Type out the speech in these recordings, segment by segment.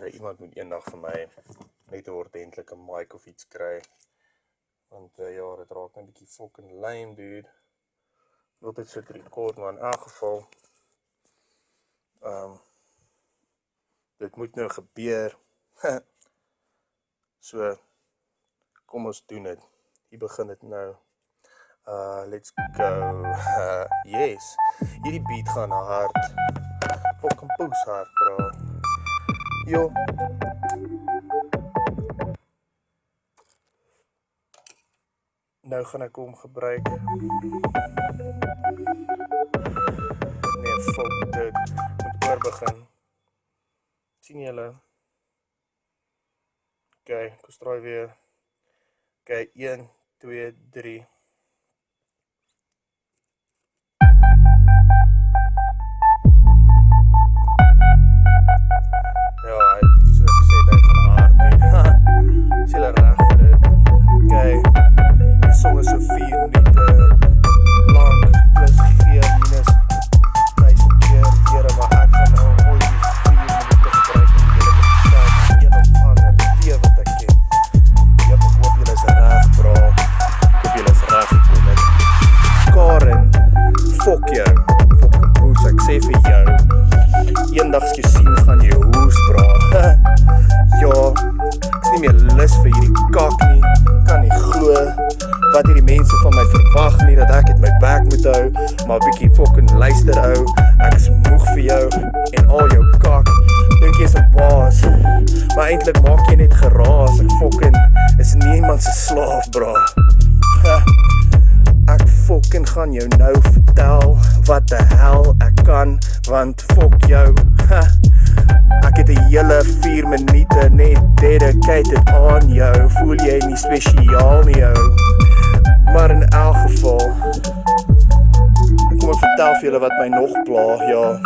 Iemand moet eendag vir my net 'n ordentlike mic of iets kry. Want ja, dit raak net 'n bietjie fucking lame, dude. Wil dit sit record, maar in elk geval dit moet nou gebeur. So kom ons doen dit. Hier begin dit nou. Let's go. Yes. Hierdie beat gaan hard. Fucking poes hard, bro. Yo. Nou gaan ek hom gebruik. Nee, fuck dit. Moet oor begin. Sien julle? Okay, ek straai weer. Okay, 1, 2, 3. Ja, ek sê dit van hard, dude. Sê hulle reg vir dit. Okay, die song is so 4 minute lang, plus G minus 1000 keer, here, maar ek gaan nou ooit die 4 minute gebruik om julle te vertel een of ander idee wat ek ken. Jep, ek hoop julle is reg, bro. Ek hoop julle is reg gekom het. Karen, fuck jou, fucking poes, ek sê vir jou. Eendags gesien gaan jy hoes, bro. Ja, ek is nie meer lus vir hierdie kak nie. Kan nie glo wat hierdie mense van my verwag nie, dat ek het my bek moet hou, maar bietjie fucking luister ou. Ek is moeg vir jou en al jou kak. Dink jy is 'n baas, maar eintlik maak jy net geraas. Ek fucking is niemand se slaaf, bro. Ek fucking gaan jou nou vertel wat die hel ek kan, want fuck jou. Ek het 'n hele 4 minute net dedicated aan jou. Voel jy nie spesiaal nie, jou? Maar in elk geval, kom ek vertel vir julle wat my nog pla, ja.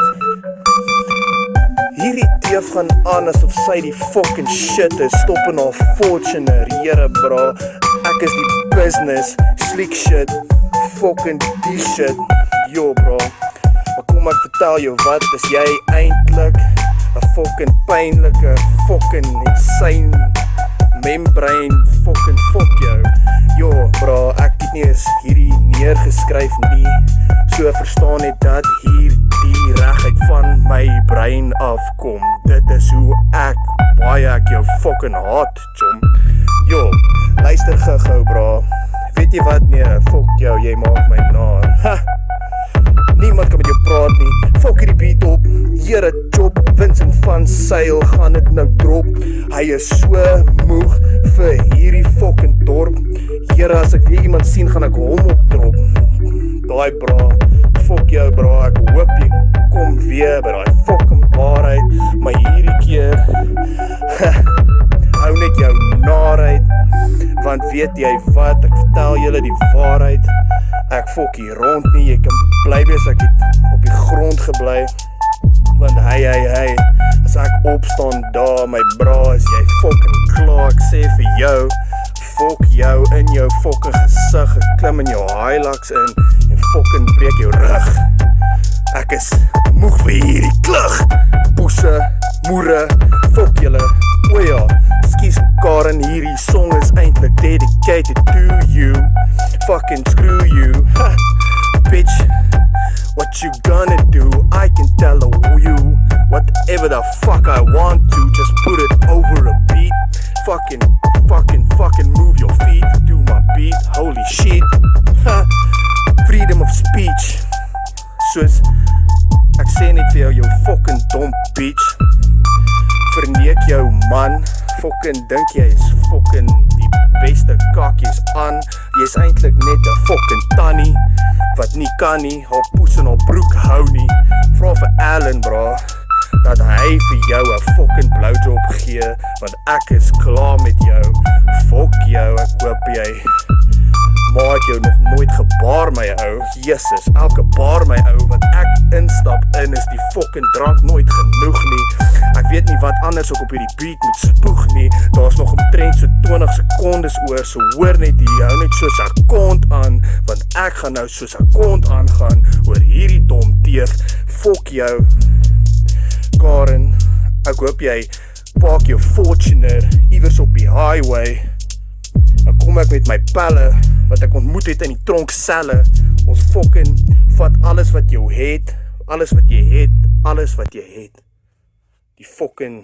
Hierdie teef gaan aan asof sy die fucking shit is. Stop in haar Fortuner, here, bro. Ek is die business, slick shit, fucking die shit, yo, bro. Maar kom ek vertel jou wat, is jy eintlik 'n fucking pynlike, fucking insane membrane, fucking fuck jou. Jo, bro, ek het nie eens hierdie neergeskryf nie. So verstaan net dat hier die regheid van my brein afkom. Dit is hoe baie ek jou fucking haat, chom. Jo, luister gou, bro. Weet jy wat? Nee, fuck jou, jy maak my naar. Niemand kan met jou praat nie. Fuck hierdie beat op. Here chop, Vincent van Sail gaan dit nou drop. Hy is so moeg vir hierdie fucking dorp. Here, as ek weer iemand sien, gaan ek hom opdrop. Daai bra, fuck jou bra, ek hoop jy kom weer by daai fucking waarheid. Maar hierdie keer hou net jou naarheid. Want weet jy wat, ek vertel julle die waarheid. Ek fok hier rond nie, jy kan bly wees, ek het op die grond gebly. Want hey, as ek opstaan daar, my bra, is jy fucking klaar. Ek sê vir jou, fok jou in jou fucking gesig. Ek klim in jou Hilux in en fucking breek jou rug. Ek is moeg vir hierdie klug. Poese, moere, fok julle. O ja, skies Karen, hierdie song is eintlik dedicated to you. Fucking screw you. Ha, bitch, what you gonna do? I can tell you whatever the fuck I want to. Just put it over a beat. Fucking move your feet to my beat. Holy shit. Ha, freedom of speech. Soos ek sê net vir jou fucking dom bitch. Verneek jou man. Fucking dink jy is fucking die beste kakjes aan. Jy is eintlik net 'n fucking tannie wat nie kan nie, haar poes in haar broek hou nie. Vra vir Alan, bro, dat hy vir jou 'n fucking blowjob gee, want ek is klaar met jou. Fuck jou, ek hoop jy maak jou nog nooit gebaar, my ou. Jesus, elke baar, my ou, wat ek instap in, is die fucking drank nooit genoeg nie. Ek weet nie wat anders ook op hierdie beat moet spoeg nie. Daar's nog omtrent so 20 sekondes oor, so hoor net hier, hou net soos 'n kont aan, want ek gaan nou soos 'n kont aangaan oor hierdie dom teef. Fuck jou, Karen, ek hoop jy park jou Fortuner iewers op die highway. Dan kom ek met my pelle wat ek ontmoet het in die tronkselle. Ons fucking vat alles wat jy het, alles wat jy het, alles wat jy het. Die fucking